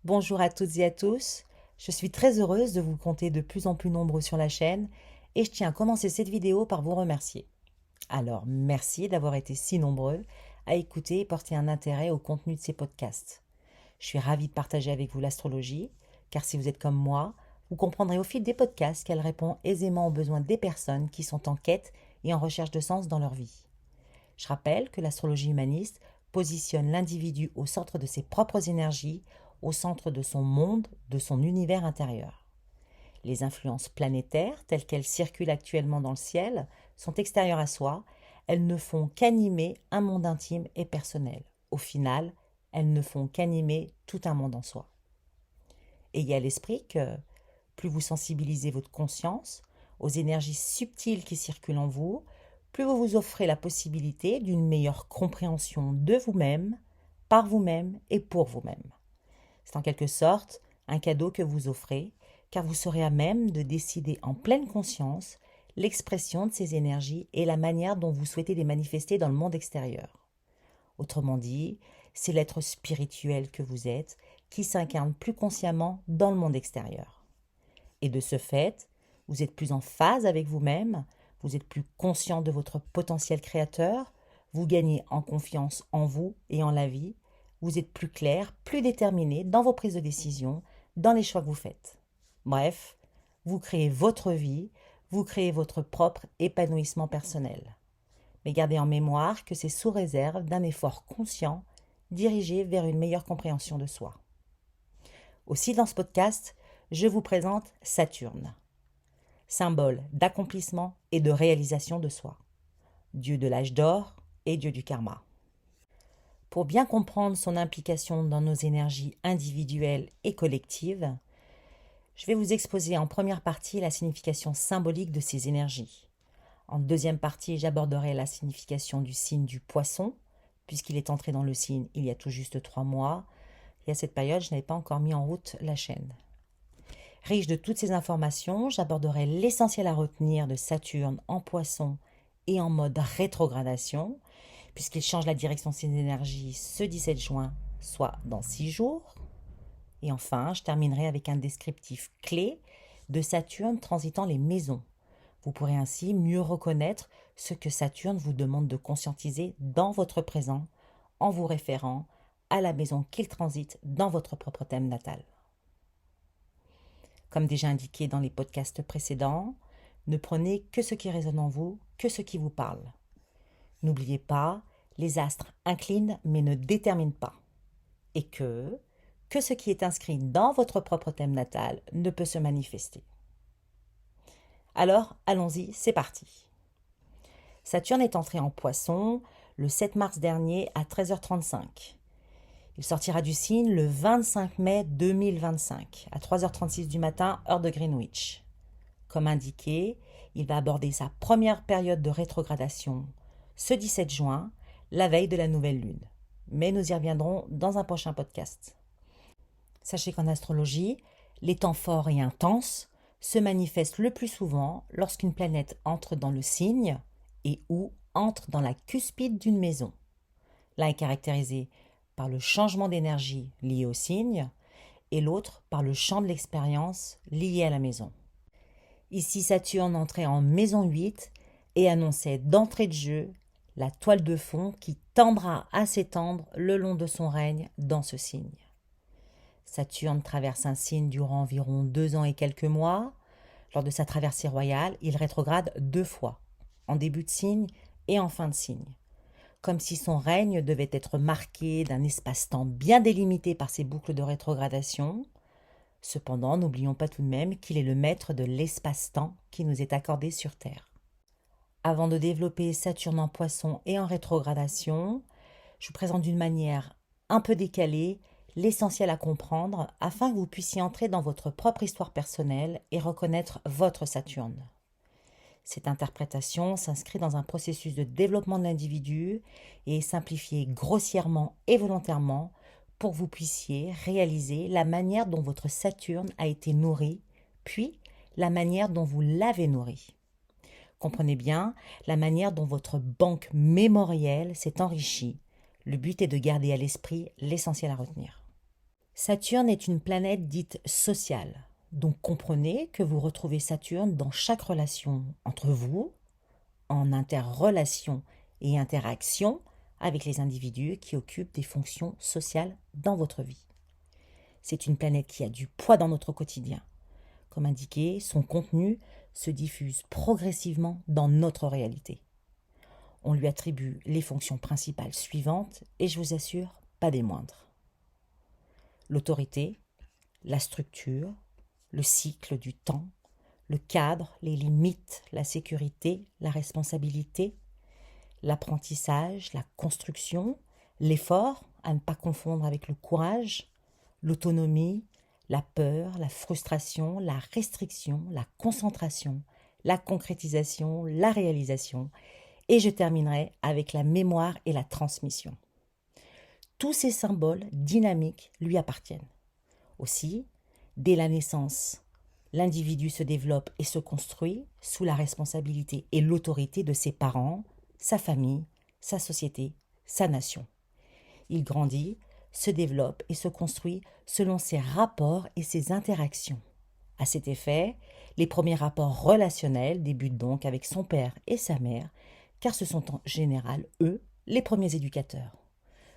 Bonjour à toutes et à tous, je suis très heureuse de vous compter de plus en plus nombreux sur la chaîne et je tiens à commencer cette vidéo par vous remercier. Alors merci d'avoir été si nombreux à écouter et porter un intérêt au contenu de ces podcasts. Je suis ravie de partager avec vous l'astrologie, car si vous êtes comme moi, vous comprendrez au fil des podcasts qu'elle répond aisément aux besoins des personnes qui sont en quête et en recherche de sens dans leur vie. Je rappelle que l'astrologie humaniste positionne l'individu au centre de ses propres énergies, au centre de son monde, de son univers intérieur. Les influences planétaires, telles qu'elles circulent actuellement dans le ciel, sont extérieures à soi, elles ne font qu'animer un monde intime et personnel. Au final, elles ne font qu'animer tout un monde en soi. Ayez à l'esprit que plus vous sensibilisez votre conscience aux énergies subtiles qui circulent en vous, plus vous vous offrez la possibilité d'une meilleure compréhension de vous-même, par vous-même et pour vous-même. C'est en quelque sorte un cadeau que vous offrez, car vous serez à même de décider en pleine conscience l'expression de ces énergies et la manière dont vous souhaitez les manifester dans le monde extérieur. Autrement dit, c'est l'être spirituel que vous êtes qui s'incarne plus consciemment dans le monde extérieur. Et de ce fait, vous êtes plus en phase avec vous-même, vous êtes plus conscient de votre potentiel créateur, vous gagnez en confiance en vous et en la vie, vous êtes plus clair, plus déterminé dans vos prises de décision, dans les choix que vous faites. Bref, vous créez votre vie, vous créez votre propre épanouissement personnel. Mais gardez en mémoire que c'est sous réserve d'un effort conscient dirigé vers une meilleure compréhension de soi. Aussi, dans ce podcast, je vous présente Saturne, symbole d'accomplissement et de réalisation de soi, dieu de l'âge d'or et dieu du karma. Pour bien comprendre son implication dans nos énergies individuelles et collectives, je vais vous exposer en première partie la signification symbolique de ces énergies. En deuxième partie, j'aborderai la signification du signe du Poisson, puisqu'il est entré dans le signe il y a tout juste 3 mois, et à cette période, je n'avais pas encore mis en route la chaîne. Riche de toutes ces informations, j'aborderai l'essentiel à retenir de Saturne en Poisson et en mode rétrogradation, puisqu'il change la direction de ses énergies ce 17 juin, soit dans 6 jours. Et enfin, je terminerai avec un descriptif clé de Saturne transitant les maisons. Vous pourrez ainsi mieux reconnaître ce que Saturne vous demande de conscientiser dans votre présent en vous référant à la maison qu'il transite dans votre propre thème natal. Comme déjà indiqué dans les podcasts précédents, ne prenez que ce qui résonne en vous, que ce qui vous parle. N'oubliez pas, les astres inclinent mais ne déterminent pas. Et que ce qui est inscrit dans votre propre thème natal ne peut se manifester. Alors, allons-y, c'est parti. Saturne est entré en Poisson le 7 mars dernier à 13h35. Il sortira du signe le 25 mai 2025 à 3h36 du matin, heure de Greenwich. Comme indiqué, il va aborder sa première période de rétrogradation ce 17 juin, la veille de la nouvelle lune. Mais nous y reviendrons dans un prochain podcast. Sachez qu'en astrologie, les temps forts et intenses se manifestent le plus souvent lorsqu'une planète entre dans le signe et ou entre dans la cuspide d'une maison. L'un est caractérisé par le changement d'énergie lié au signe et l'autre par le champ de l'expérience lié à la maison. Ici, Saturne entrait en maison 8 et annonçait d'entrée de jeu la toile de fond qui tendra à s'étendre le long de son règne dans ce signe. Saturne traverse un signe durant environ 2 ans et quelques mois. Lors de sa traversée royale, il rétrograde 2 fois, en début de signe et en fin de signe. Comme si son règne devait être marqué d'un espace-temps bien délimité par ses boucles de rétrogradation. Cependant, n'oublions pas tout de même qu'il est le maître de l'espace-temps qui nous est accordé sur Terre. Avant de développer Saturne en Poisson et en rétrogradation, je vous présente d'une manière un peu décalée l'essentiel à comprendre afin que vous puissiez entrer dans votre propre histoire personnelle et reconnaître votre Saturne. Cette interprétation s'inscrit dans un processus de développement de l'individu et est simplifiée grossièrement et volontairement pour que vous puissiez réaliser la manière dont votre Saturne a été nourri, puis la manière dont vous l'avez nourri. Comprenez bien la manière dont votre banque mémorielle s'est enrichie. Le but est de garder à l'esprit l'essentiel à retenir. Saturne est une planète dite sociale, donc comprenez que vous retrouvez Saturne dans chaque relation entre vous, en interrelation et interaction avec les individus qui occupent des fonctions sociales dans votre vie. C'est une planète qui a du poids dans notre quotidien. Comme indiqué, son contenu se diffuse progressivement dans notre réalité. On lui attribue les fonctions principales suivantes et je vous assure, pas des moindres. L'autorité, la structure, le cycle du temps, le cadre, les limites, la sécurité, la responsabilité, l'apprentissage, la construction, l'effort, à ne pas confondre avec le courage, l'autonomie, la peur, la frustration, la restriction, la concentration, la concrétisation, la réalisation. Et je terminerai avec la mémoire et la transmission. Tous ces symboles dynamiques lui appartiennent. Aussi, dès la naissance, l'individu se développe et se construit sous la responsabilité et l'autorité de ses parents, sa famille, sa société, sa nation. Il grandit, se développe et se construit selon ses rapports et ses interactions. À cet effet, les premiers rapports relationnels débutent donc avec son père et sa mère, car ce sont en général eux les premiers éducateurs.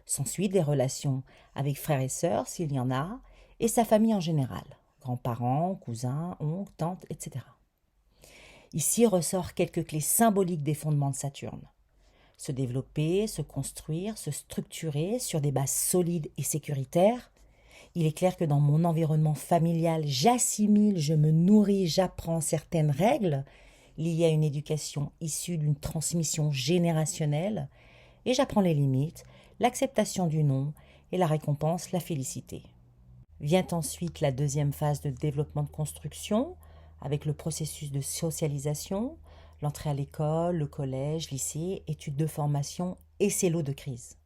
S'ensuit des relations avec frères et sœurs, s'il y en a, et sa famille en général, grands-parents, cousins, oncles, tantes, etc. Ici ressort quelques clés symboliques des fondements de Saturne. Se développer, se construire, se structurer sur des bases solides et sécuritaires. Il est clair que dans mon environnement familial, j'assimile, je me nourris, j'apprends certaines règles liées à une éducation issue d'une transmission générationnelle et j'apprends les limites, l'acceptation du non et la récompense, la félicité. Vient ensuite la deuxième phase de développement de construction avec le processus de socialisation, l'entrée à l'école, le collège, lycée, études de formation et ses lots de crise.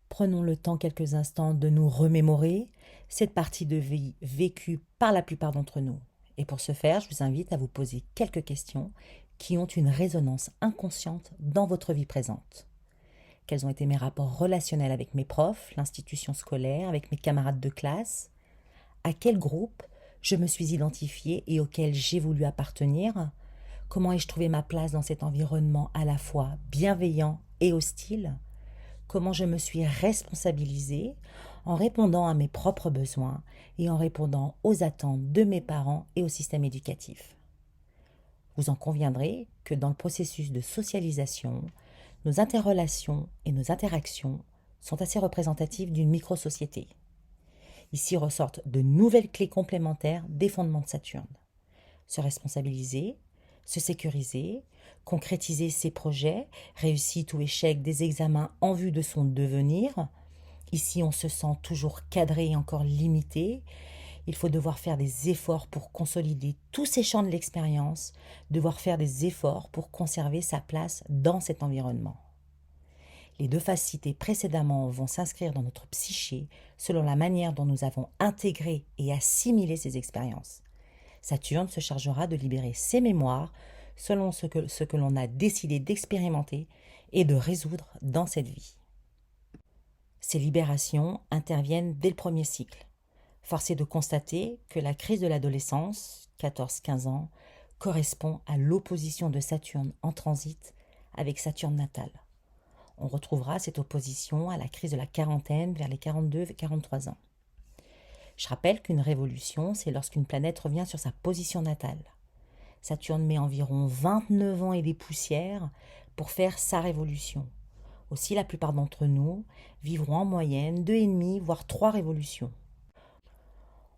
Prenons le temps quelques instants de nous remémorer cette partie de vie vécue par la plupart d'entre nous. Et pour ce faire, je vous invite à vous poser quelques questions qui ont une résonance inconsciente dans votre vie présente. Quels ont été mes rapports relationnels avec mes profs, l'institution scolaire, avec mes camarades de classe? À quel groupe je me suis identifiée et auquel j'ai voulu appartenir? Comment ai-je trouvé ma place dans cet environnement à la fois bienveillant et hostile? Comment je me suis responsabilisée en répondant à mes propres besoins et en répondant aux attentes de mes parents et au système éducatif? Vous en conviendrez que dans le processus de socialisation, nos interrelations et nos interactions sont assez représentatives d'une micro-société. Ici ressortent de nouvelles clés complémentaires des fondements de Saturne. Se responsabiliser, se sécuriser, concrétiser ses projets, réussite ou échec des examens en vue de son devenir. Ici, on se sent toujours cadré et encore limité. Il faut devoir faire des efforts pour consolider tous ces champs de l'expérience, devoir faire des efforts pour conserver sa place dans cet environnement. Les deux phases citées précédemment vont s'inscrire dans notre psyché selon la manière dont nous avons intégré et assimilé ces expériences. Saturne se chargera de libérer ses mémoires selon ce que l'on a décidé d'expérimenter et de résoudre dans cette vie. Ces libérations interviennent dès le premier cycle. Force est de constater que la crise de l'adolescence, 14-15 ans, correspond à l'opposition de Saturne en transit avec Saturne natal. On retrouvera cette opposition à la crise de la quarantaine vers les 42-43 ans. Je rappelle qu'une révolution, c'est lorsqu'une planète revient sur sa position natale. Saturne met environ 29 ans et des poussières pour faire sa révolution. Aussi, la plupart d'entre nous vivront en moyenne 2,5 voire 3 révolutions.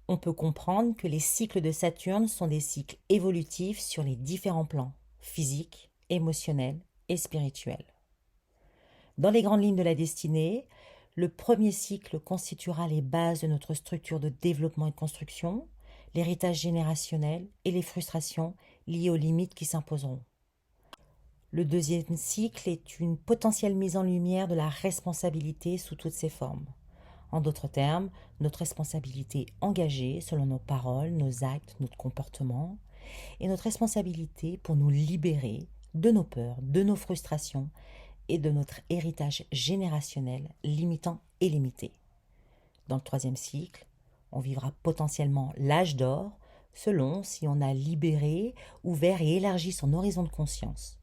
On peut comprendre que les cycles de Saturne sont des cycles évolutifs sur les différents plans, physiques, émotionnels et spirituels. Dans les grandes lignes de la destinée, le premier cycle constituera les bases de notre structure de développement et de construction, l'héritage générationnel et les frustrations liées aux limites qui s'imposeront. Le deuxième cycle est une potentielle mise en lumière de la responsabilité sous toutes ses formes. En d'autres termes, notre responsabilité engagée selon nos paroles, nos actes, notre comportement, et notre responsabilité pour nous libérer de nos peurs, de nos frustrations et de notre héritage générationnel limitant et limité. Dans le troisième cycle, on vivra potentiellement l'âge d'or, selon si on a libéré, ouvert et élargi son horizon de conscience.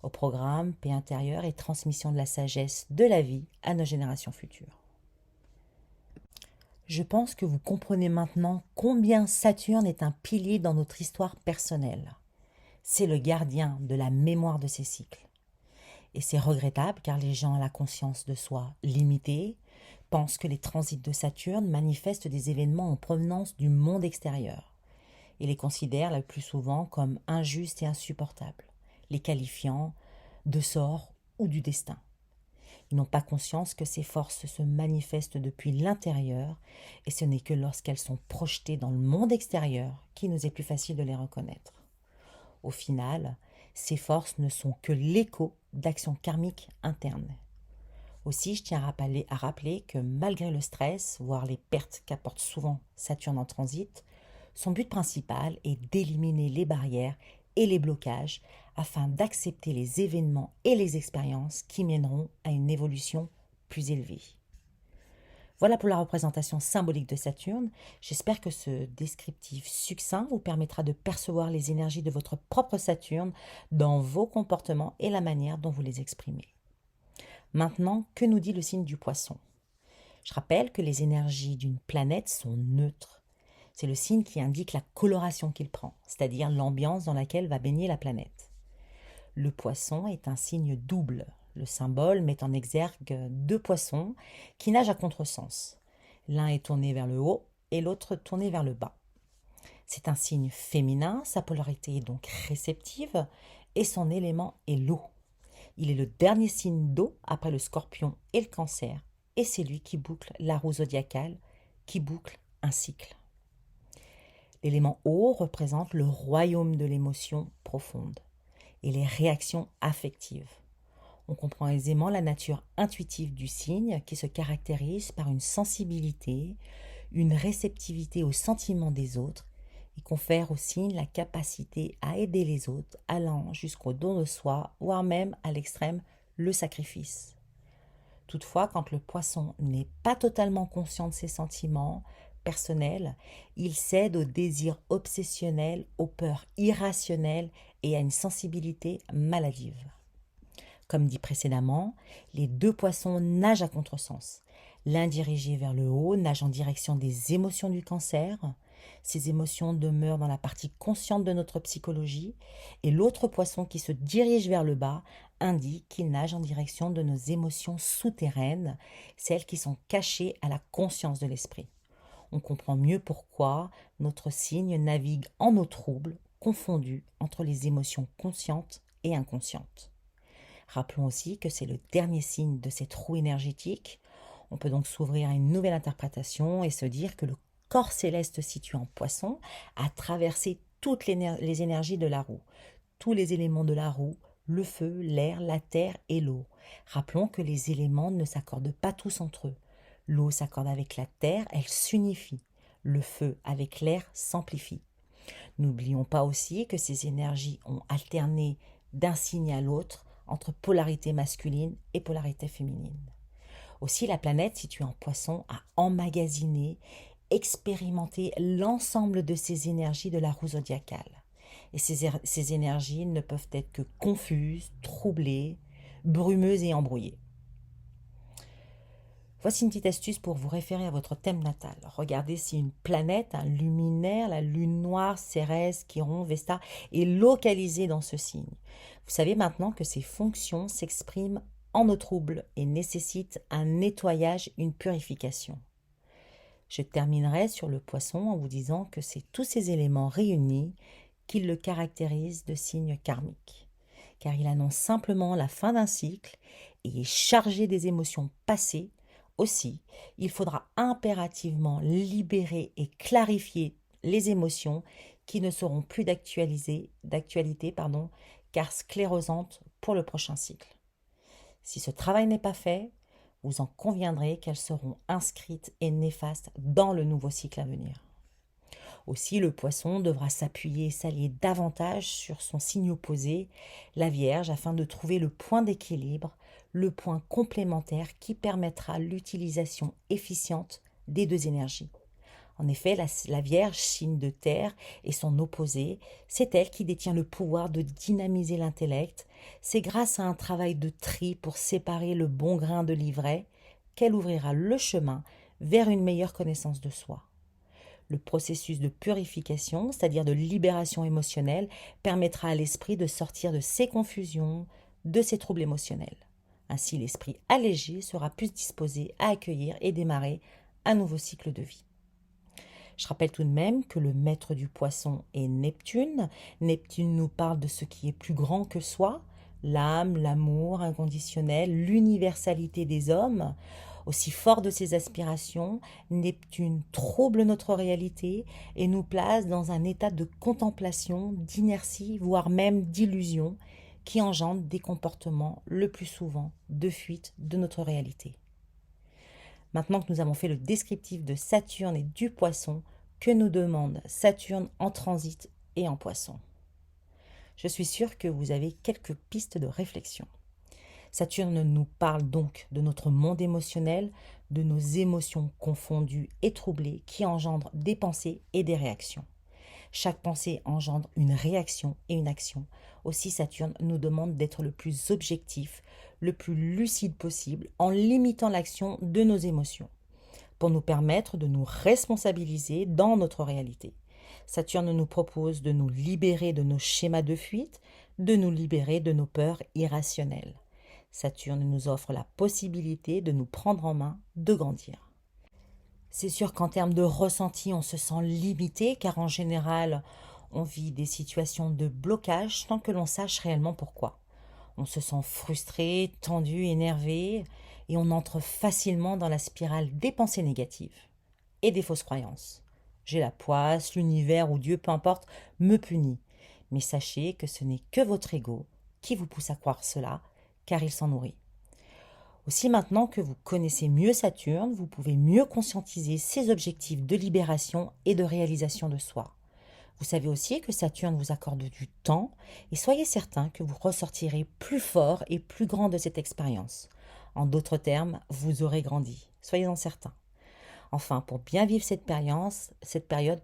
Au programme, paix intérieure et transmission de la sagesse de la vie à nos générations futures. Je pense que vous comprenez maintenant combien Saturne est un pilier dans notre histoire personnelle. C'est le gardien de la mémoire de ces cycles. Et c'est regrettable car les gens à la conscience de soi limitée pensent que les transits de Saturne manifestent des événements en provenance du monde extérieur et les considèrent le plus souvent comme injustes et insupportables, les qualifiant de sort ou du destin. Ils n'ont pas conscience que ces forces se manifestent depuis l'intérieur et ce n'est que lorsqu'elles sont projetées dans le monde extérieur qu'il nous est plus facile de les reconnaître. Au final, ces forces ne sont que l'écho d'actions karmiques internes. Aussi, je tiens à rappeler que malgré le stress, voire les pertes qu'apporte souvent Saturne en transit, son but principal est d'éliminer les barrières et les blocages afin d'accepter les événements et les expériences qui mèneront à une évolution plus élevée. Voilà pour la représentation symbolique de Saturne. J'espère que ce descriptif succinct vous permettra de percevoir les énergies de votre propre Saturne dans vos comportements et la manière dont vous les exprimez. Maintenant, que nous dit le signe du Poisson? Je rappelle que les énergies d'une planète sont neutres. C'est le signe qui indique la coloration qu'il prend, c'est-à-dire l'ambiance dans laquelle va baigner la planète. Le Poisson est un signe double. Le symbole met en exergue deux poissons qui nagent à contresens. L'un est tourné vers le haut et l'autre tourné vers le bas. C'est un signe féminin, sa polarité est donc réceptive et son élément est l'eau. Il est le dernier signe d'eau après le Scorpion et le Cancer et c'est lui qui boucle la roue zodiacale, qui boucle un cycle. L'élément eau représente le royaume de l'émotion profonde et les réactions affectives. On comprend aisément la nature intuitive du signe qui se caractérise par une sensibilité, une réceptivité aux sentiments des autres et confère au signe la capacité à aider les autres allant jusqu'au don de soi, voire même à l'extrême, le sacrifice. Toutefois, quand le Poisson n'est pas totalement conscient de ses sentiments personnels, il cède au désir obsessionnel, aux peurs irrationnelles et à une sensibilité maladive. Comme dit précédemment, les deux poissons nagent à contresens. L'un dirigé vers le haut nage en direction des émotions du Cancer. Ces émotions demeurent dans la partie consciente de notre psychologie et l'autre poisson qui se dirige vers le bas indique qu'il nage en direction de nos émotions souterraines, celles qui sont cachées à la conscience de l'esprit. On comprend mieux pourquoi notre signe navigue en eau trouble, confondu entre les émotions conscientes et inconscientes. Rappelons aussi que c'est le dernier signe de cette roue énergétique. On peut donc s'ouvrir à une nouvelle interprétation et se dire que le corps céleste situé en Poisson a traversé toutes les énergies de la roue, tous les éléments de la roue, le feu, l'air, la terre et l'eau. Rappelons que les éléments ne s'accordent pas tous entre eux. L'eau s'accorde avec la terre, elle s'unifie. Le feu avec l'air s'amplifie. N'oublions pas aussi que ces énergies ont alterné d'un signe à l'autre entre polarité masculine et polarité féminine. Aussi, la planète située en Poisson a emmagasiné, expérimenté l'ensemble de ces énergies de la roue zodiacale. Et ces énergies ne peuvent être que confuses, troublées, brumeuses et embrouillées. Voici une petite astuce pour vous référer à votre thème natal. Regardez si une planète, un luminaire, la lune noire, Cérès, Chiron, Vesta, est localisée dans ce signe. Vous savez maintenant que ces fonctions s'expriment en eau trouble et nécessitent un nettoyage, une purification. Je terminerai sur le Poisson en vous disant que c'est tous ces éléments réunis qui le caractérisent de signe karmique, car il annonce simplement la fin d'un cycle et est chargé des émotions passées. Aussi, il faudra impérativement libérer et clarifier les émotions qui ne seront plus d'actualité, car sclérosantes pour le prochain cycle. Si ce travail n'est pas fait, vous en conviendrez qu'elles seront inscrites et néfastes dans le nouveau cycle à venir. Aussi, le Poisson devra s'appuyer et s'allier davantage sur son signe opposé, la Vierge, afin de trouver le point d'équilibre, le point complémentaire qui permettra l'utilisation efficiente des deux énergies. En effet, la Vierge, signe de terre, et son opposé, c'est elle qui détient le pouvoir de dynamiser l'intellect. C'est grâce à un travail de tri pour séparer le bon grain de l'ivraie qu'elle ouvrira le chemin vers une meilleure connaissance de soi. Le processus de purification, c'est-à-dire de libération émotionnelle, permettra à l'esprit de sortir de ses confusions, de ses troubles émotionnels. Ainsi, l'esprit allégé sera plus disposé à accueillir et démarrer un nouveau cycle de vie. Je rappelle tout de même que le maître du poisson est Neptune. Neptune nous parle de ce qui est plus grand que soi, l'âme, l'amour inconditionnel, l'universalité des hommes. Aussi fort de ses aspirations, Neptune trouble notre réalité et nous place dans un état de contemplation, d'inertie, voire même d'illusion, qui engendre des comportements le plus souvent de fuite de notre réalité. Maintenant que nous avons fait le descriptif de Saturne et du Poisson, que nous demande Saturne en transit et en Poisson? Je suis sûre que vous avez quelques pistes de réflexion. Saturne nous parle donc de notre monde émotionnel, de nos émotions confondues et troublées qui engendrent des pensées et des réactions. Chaque pensée engendre une réaction et une action. Aussi, Saturne nous demande d'être le plus objectif, le plus lucide possible, en limitant l'action de nos émotions, pour nous permettre de nous responsabiliser dans notre réalité. Saturne nous propose de nous libérer de nos schémas de fuite, de nous libérer de nos peurs irrationnelles. Saturne nous offre la possibilité de nous prendre en main, de grandir. C'est sûr qu'en termes de ressenti, on se sent limité, car en général, on vit des situations de blocage sans que l'on sache réellement pourquoi. On se sent frustré, tendu, énervé, et on entre facilement dans la spirale des pensées négatives et des fausses croyances. J'ai la poisse, l'univers ou Dieu, peu importe, me punit. Mais sachez que ce n'est que votre ego qui vous pousse à croire cela, car il s'en nourrit. Aussi, maintenant que vous connaissez mieux Saturne, vous pouvez mieux conscientiser ses objectifs de libération et de réalisation de soi. Vous savez aussi que Saturne vous accorde du temps et soyez certain que vous ressortirez plus fort et plus grand de cette expérience. En d'autres termes, vous aurez grandi. Soyez-en certains. Enfin, pour bien vivre cette période,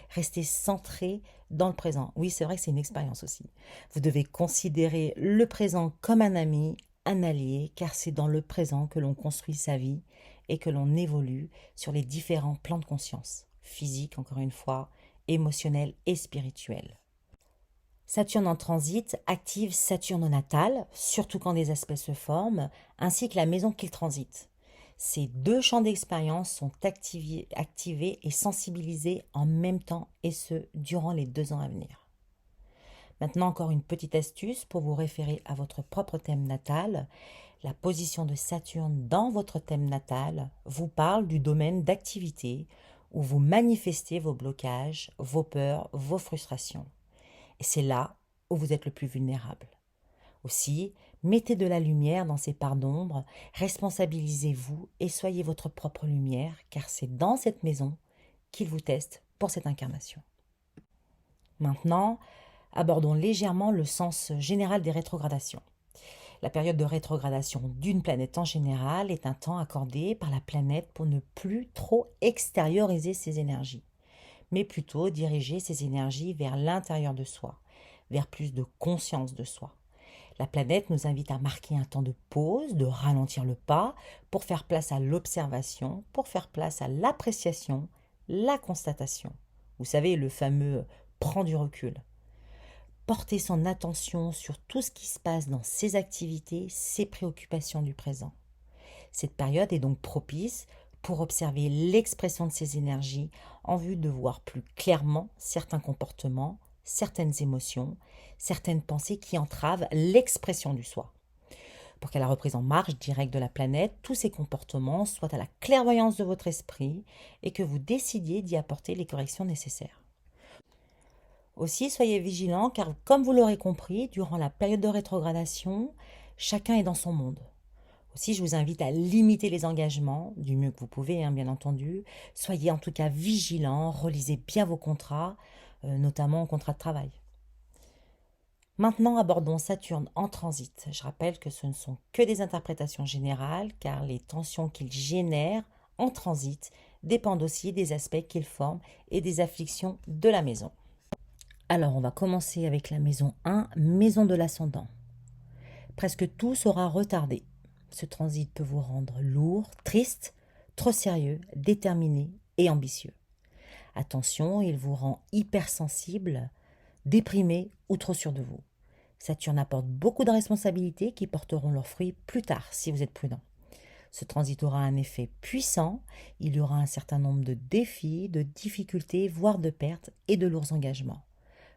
restez centré dans le présent. Oui, c'est vrai que c'est une expérience aussi. Vous devez considérer le présent comme un ami, un allié, car c'est dans le présent que l'on construit sa vie et que l'on évolue sur les différents plans de conscience, physique encore une fois, émotionnel et spirituel. Saturne en transit active Saturne natal, surtout quand des aspects se forment, ainsi que la maison qu'il transite. Ces deux champs d'expérience sont activés et sensibilisés en même temps, et ce, durant les 2 ans à venir. Maintenant, encore une petite astuce pour vous référer à votre propre thème natal. La position de Saturne dans votre thème natal vous parle du domaine d'activité où vous manifestez vos blocages, vos peurs, vos frustrations. Et c'est là où vous êtes le plus vulnérable. Aussi, mettez de la lumière dans ces parts d'ombre, responsabilisez-vous et soyez votre propre lumière, car c'est dans cette maison qu'il vous teste pour cette incarnation. Maintenant, abordons légèrement le sens général des rétrogradations. La période de rétrogradation d'une planète en général est un temps accordé par la planète pour ne plus trop extérioriser ses énergies, mais plutôt diriger ses énergies vers l'intérieur de soi, vers plus de conscience de soi. La planète nous invite à marquer un temps de pause, de ralentir le pas, pour faire place à l'observation, pour faire place à l'appréciation, la constatation. Vous savez, le fameux « prends du recul ». Porter son attention sur tout ce qui se passe dans ses activités, ses préoccupations du présent. Cette période est donc propice pour observer l'expression de ses énergies en vue de voir plus clairement certains comportements, certaines émotions, certaines pensées qui entravent l'expression du soi. Pour qu'à la reprise en marche directe de la planète, tous ces comportements soient à la clairvoyance de votre esprit et que vous décidiez d'y apporter les corrections nécessaires. Aussi, soyez vigilants car, comme vous l'aurez compris, durant la période de rétrogradation, chacun est dans son monde. Aussi, je vous invite à limiter les engagements, du mieux que vous pouvez, bien entendu. Soyez en tout cas vigilants, relisez bien vos contrats, notamment contrats de travail. Maintenant, abordons Saturne en transit. Je rappelle que ce ne sont que des interprétations générales, car les tensions qu'il génère en transit dépendent aussi des aspects qu'ils forment et des afflictions de la maison. Alors, on va commencer avec la maison 1, maison de l'ascendant. Presque tout sera retardé. Ce transit peut vous rendre lourd, triste, trop sérieux, déterminé et ambitieux. Attention, il vous rend hypersensible, déprimé ou trop sûr de vous. Saturne apporte beaucoup de responsabilités qui porteront leurs fruits plus tard si vous êtes prudent. Ce transit aura un effet puissant, il y aura un certain nombre de défis, de difficultés, voire de pertes et de lourds engagements.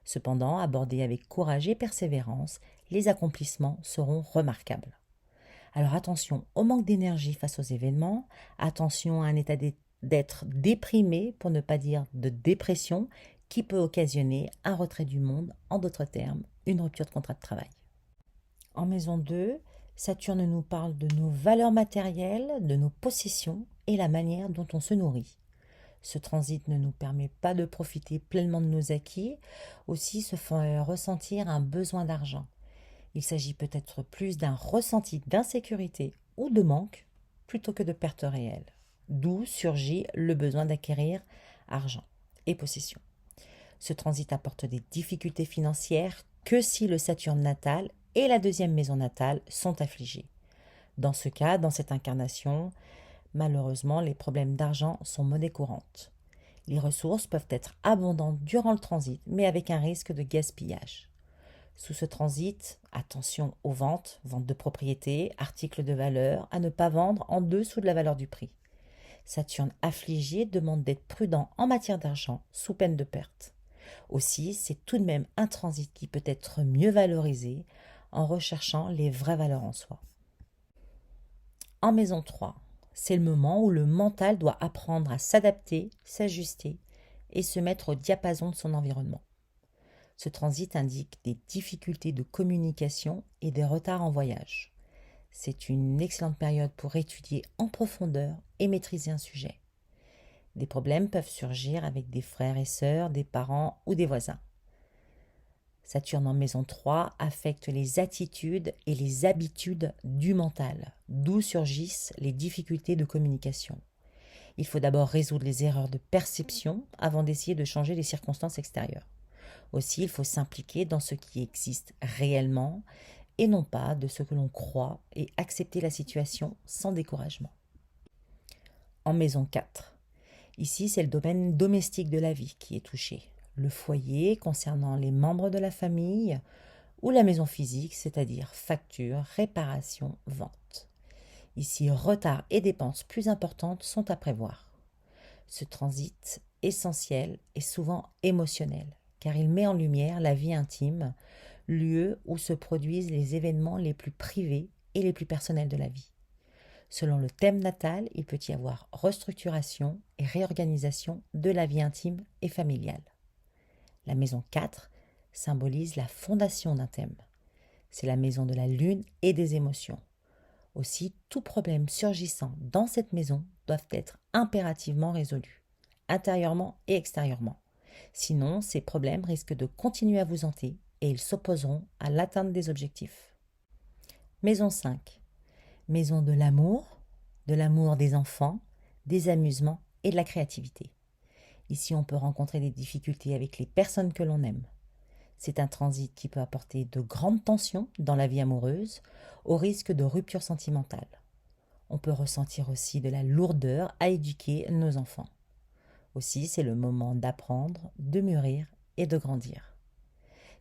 Cependant, abordés avec courage et persévérance, les accomplissements seront remarquables. Alors attention au manque d'énergie face aux événements, attention à un état d'être déprimé, pour ne pas dire de dépression, qui peut occasionner un retrait du monde, en d'autres termes, une rupture de contrat de travail. En maison 2, Saturne nous parle de nos valeurs matérielles, de nos possessions et la manière dont on se nourrit. Ce transit ne nous permet pas de profiter pleinement de nos acquis, aussi se fait ressentir un besoin d'argent. Il s'agit peut-être plus d'un ressenti d'insécurité ou de manque plutôt que de perte réelle, d'où surgit le besoin d'acquérir argent et possession. Ce transit apporte des difficultés financières que si le Saturne natal et la deuxième maison natale sont affligés. Dans ce cas, dans cette incarnation, malheureusement, les problèmes d'argent sont monnaie courante. Les ressources peuvent être abondantes durant le transit, mais avec un risque de gaspillage. Sous ce transit, attention aux ventes, ventes de propriétés, articles de valeur, à ne pas vendre en dessous de la valeur du prix. Saturne affligé demande d'être prudent en matière d'argent, sous peine de perte. Aussi, c'est tout de même un transit qui peut être mieux valorisé en recherchant les vraies valeurs en soi. En maison 3, c'est le moment où le mental doit apprendre à s'adapter, s'ajuster et se mettre au diapason de son environnement. Ce transit indique des difficultés de communication et des retards en voyage. C'est une excellente période pour étudier en profondeur et maîtriser un sujet. Des problèmes peuvent surgir avec des frères et sœurs, des parents ou des voisins. Saturne en maison 3 affecte les attitudes et les habitudes du mental, d'où surgissent les difficultés de communication. Il faut d'abord résoudre les erreurs de perception avant d'essayer de changer les circonstances extérieures. Aussi, il faut s'impliquer dans ce qui existe réellement et non pas de ce que l'on croit et accepter la situation sans découragement. En maison 4, ici c'est le domaine domestique de la vie qui est touché. Le foyer concernant les membres de la famille ou la maison physique, c'est-à-dire factures, réparations, ventes. Ici, retard et dépenses plus importantes sont à prévoir. Ce transit essentiel est souvent émotionnel, car il met en lumière la vie intime, lieu où se produisent les événements les plus privés et les plus personnels de la vie. Selon le thème natal, il peut y avoir restructuration et réorganisation de la vie intime et familiale. La maison 4 symbolise la fondation d'un thème. C'est la maison de la lune et des émotions. Aussi, tout problème surgissant dans cette maison doivent être impérativement résolus, intérieurement et extérieurement. Sinon, ces problèmes risquent de continuer à vous hanter et ils s'opposeront à l'atteinte des objectifs. Maison 5. Maison de l'amour des enfants, des amusements et de la créativité. Ici, on peut rencontrer des difficultés avec les personnes que l'on aime. C'est un transit qui peut apporter de grandes tensions dans la vie amoureuse, au risque de rupture sentimentale. On peut ressentir aussi de la lourdeur à éduquer nos enfants. Aussi, c'est le moment d'apprendre, de mûrir et de grandir.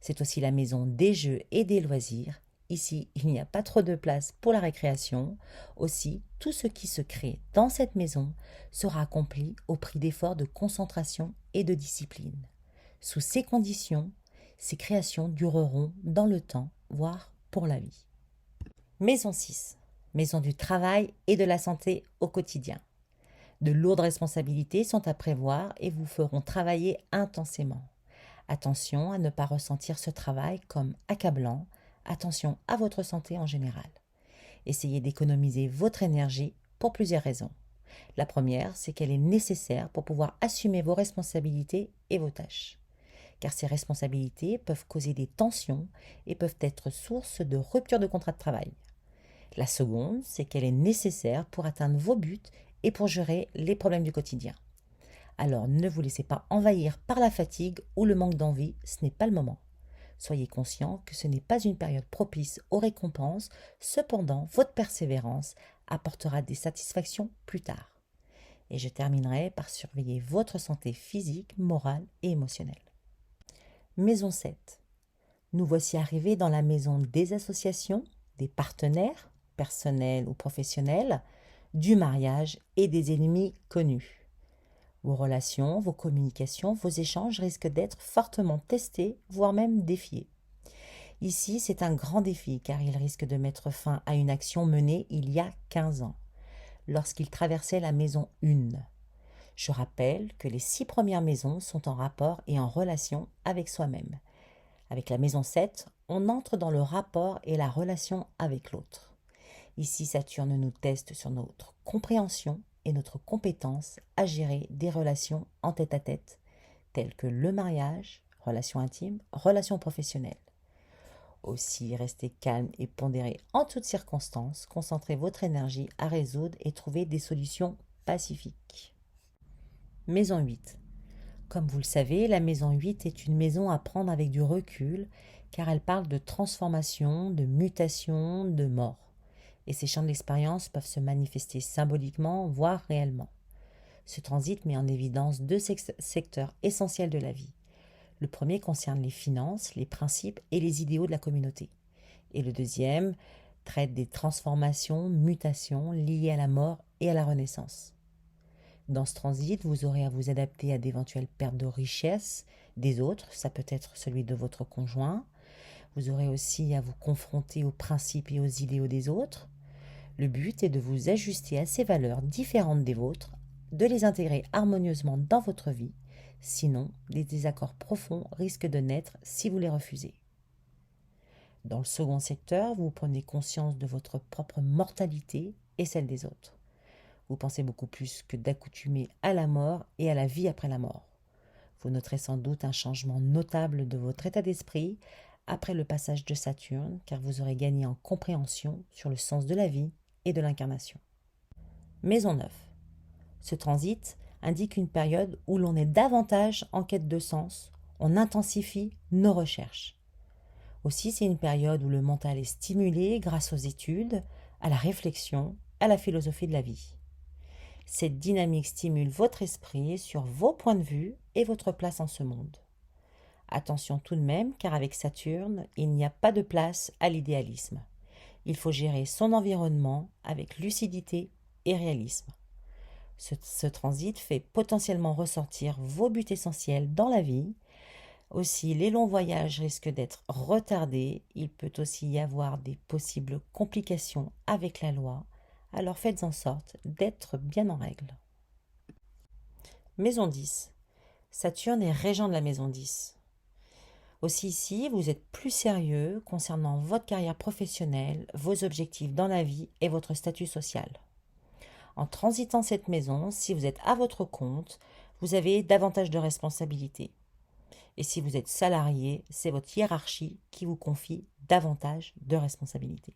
C'est aussi la maison des jeux et des loisirs. Ici, il n'y a pas trop de place pour la récréation. Aussi, tout ce qui se crée dans cette maison sera accompli au prix d'efforts de concentration et de discipline. Sous ces conditions, ces créations dureront dans le temps, voire pour la vie. Maison 6. Maison du travail et de la santé au quotidien. De lourdes responsabilités sont à prévoir et vous feront travailler intensément. Attention à ne pas ressentir ce travail comme accablant. Attention à votre santé en général. Essayez d'économiser votre énergie pour plusieurs raisons. La première, c'est qu'elle est nécessaire pour pouvoir assumer vos responsabilités et vos tâches. Car ces responsabilités peuvent causer des tensions et peuvent être source de rupture de contrat de travail. La seconde, c'est qu'elle est nécessaire pour atteindre vos buts et pour gérer les problèmes du quotidien. Alors ne vous laissez pas envahir par la fatigue ou le manque d'envie, ce n'est pas le moment. Soyez conscient que ce n'est pas une période propice aux récompenses, cependant votre persévérance apportera des satisfactions plus tard. Et je terminerai par surveiller votre santé physique, morale et émotionnelle. Maison 7. Nous voici arrivés dans la maison des associations, des partenaires, personnels ou professionnels, du mariage et des ennemis connus. Vos relations, vos communications, vos échanges risquent d'être fortement testés, voire même défiés. Ici, c'est un grand défi car il risque de mettre fin à une action menée il y a 15 ans, lorsqu'il traversait la maison 1. Je rappelle que les 6 premières maisons sont en rapport et en relation avec soi-même. Avec la maison 7, on entre dans le rapport et la relation avec l'autre. Ici, Saturne nous teste sur notre compréhension et notre compétence à gérer des relations en tête-à-tête, telles que le mariage, relations intimes, relations professionnelles. Aussi, restez calme et pondérez en toutes circonstances, concentrez votre énergie à résoudre et trouver des solutions pacifiques. Maison 8. Comme vous le savez, la maison 8 est une maison à prendre avec du recul, car elle parle de transformation, de mutation, de mort. Et ces champs d'expérience peuvent se manifester symboliquement, voire réellement. Ce transit met en évidence 2 secteurs essentiels de la vie. Le premier concerne les finances, les principes et les idéaux de la communauté. Et le deuxième traite des transformations, mutations liées à la mort et à la renaissance. Dans ce transit, vous aurez à vous adapter à d'éventuelles pertes de richesse des autres, ça peut être celui de votre conjoint. Vous aurez aussi à vous confronter aux principes et aux idéaux des autres. Le but est de vous ajuster à ces valeurs différentes des vôtres, de les intégrer harmonieusement dans votre vie, sinon des désaccords profonds risquent de naître si vous les refusez. Dans le second secteur, vous prenez conscience de votre propre mortalité et celle des autres. Vous pensez beaucoup plus que d'accoutumer à la mort et à la vie après la mort. Vous noterez sans doute un changement notable de votre état d'esprit après le passage de Saturne, car vous aurez gagné en compréhension sur le sens de la vie et de l'incarnation. Maison 9. Ce transit indique une période où l'on est davantage en quête de sens, on intensifie nos recherches. Aussi, c'est une période où le mental est stimulé grâce aux études, à la réflexion, à la philosophie de la vie. Cette dynamique stimule votre esprit sur vos points de vue et votre place en ce monde. Attention tout de même, car avec Saturne, il n'y a pas de place à l'idéalisme. Il faut gérer son environnement avec lucidité et réalisme. Ce transit fait potentiellement ressortir vos buts essentiels dans la vie. Aussi, les longs voyages risquent d'être retardés. Il peut aussi y avoir des possibles complications avec la loi. Alors faites en sorte d'être bien en règle. Maison 10. Saturne est régent de la maison 10. Aussi ici, vous êtes plus sérieux concernant votre carrière professionnelle, vos objectifs dans la vie et votre statut social. En transitant cette maison, si vous êtes à votre compte, vous avez davantage de responsabilités. Et si vous êtes salarié, c'est votre hiérarchie qui vous confie davantage de responsabilités.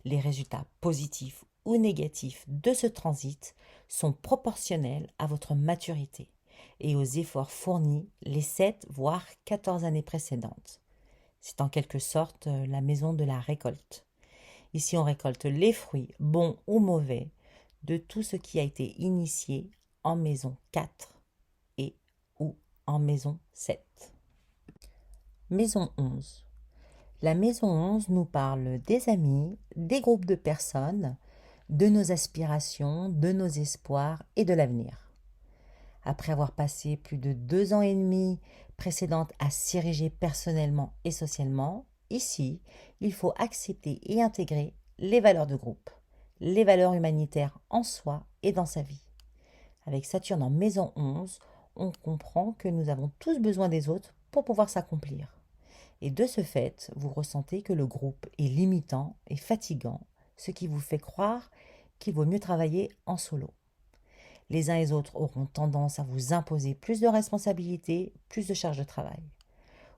Les résultats positifs ou négatifs de ce transit sont proportionnels à votre maturité et aux efforts fournis les 7 voire 14 années précédentes. C'est en quelque sorte la maison de la récolte. Ici, on récolte les fruits, bons ou mauvais, de tout ce qui a été initié en maison 4 et ou en maison 7. Maison 11. La maison 11 nous parle des amis, des groupes de personnes, de nos aspirations, de nos espoirs et de l'avenir. Après avoir passé plus de 2 ans et demi précédentes à s'ériger personnellement et socialement, ici, il faut accepter et intégrer les valeurs de groupe, les valeurs humanitaires en soi et dans sa vie. Avec Saturne en maison 11, on comprend que nous avons tous besoin des autres pour pouvoir s'accomplir. Et de ce fait, vous ressentez que le groupe est limitant et fatigant, ce qui vous fait croire qu'il vaut mieux travailler en solo. Les uns et les autres auront tendance à vous imposer plus de responsabilités, plus de charges de travail.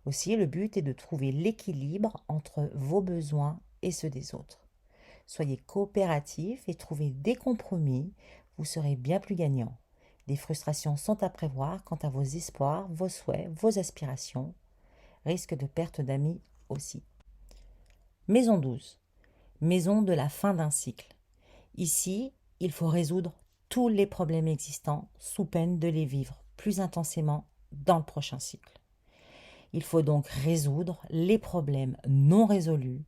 Aussi, le but est de trouver l'équilibre entre vos besoins et ceux des autres. Soyez coopératifs et trouvez des compromis. vous serez bien plus gagnant. Des frustrations sont à prévoir quant à vos espoirs, vos souhaits, vos aspirations. Risque de perte d'amis aussi. Maison 12. Maison de la fin d'un cycle. Ici, il faut résoudre tous les problèmes existants sous peine de les vivre plus intensément dans le prochain cycle. Il faut donc résoudre les problèmes non résolus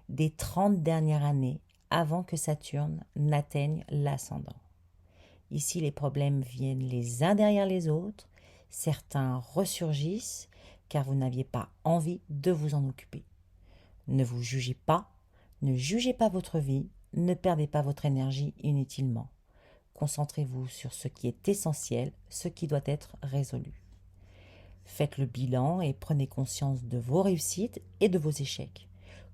des 30 dernières années avant que Saturne n'atteigne l'ascendant. Ici, les problèmes viennent les uns derrière les autres, certains ressurgissent car vous n'aviez pas envie de vous en occuper. Ne vous jugez pas, ne jugez pas votre vie, ne perdez pas votre énergie inutilement. Concentrez-vous sur ce qui est essentiel, ce qui doit être résolu. Faites le bilan et prenez conscience de vos réussites et de vos échecs.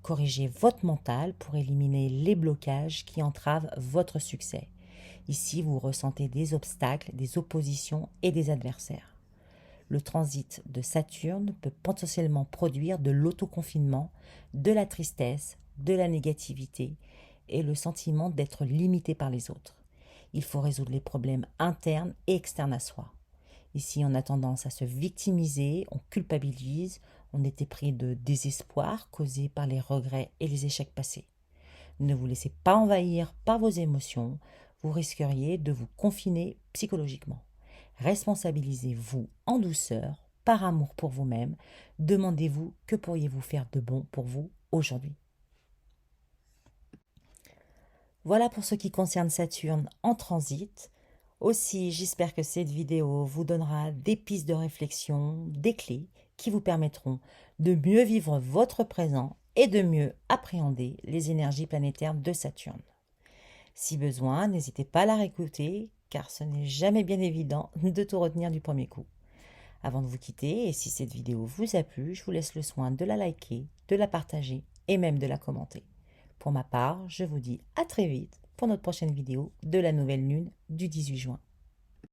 Corrigez votre mental pour éliminer les blocages qui entravent votre succès. Ici, vous ressentez des obstacles, des oppositions et des adversaires. Le transit de Saturne peut potentiellement produire de l'autoconfinement, de la tristesse, de la négativité et le sentiment d'être limité par les autres. Il faut résoudre les problèmes internes et externes à soi. Ici, on a tendance à se victimiser, on culpabilise, on est épris de désespoir causé par les regrets et les échecs passés. Ne vous laissez pas envahir par vos émotions, vous risqueriez de vous confiner psychologiquement. Responsabilisez-vous en douceur, par amour pour vous-même. Demandez-vous que pourriez-vous faire de bon pour vous aujourd'hui. Voilà pour ce qui concerne Saturne en transit. Aussi, j'espère que cette vidéo vous donnera des pistes de réflexion, des clés qui vous permettront de mieux vivre votre présent et de mieux appréhender les énergies planétaires de Saturne. Si besoin, n'hésitez pas à la réécouter, car ce n'est jamais bien évident de tout retenir du premier coup. Avant de vous quitter, et si cette vidéo vous a plu, je vous laisse le soin de la liker, de la partager et même de la commenter. Pour ma part, je vous dis à très vite pour notre prochaine vidéo de la nouvelle lune du 18 juin.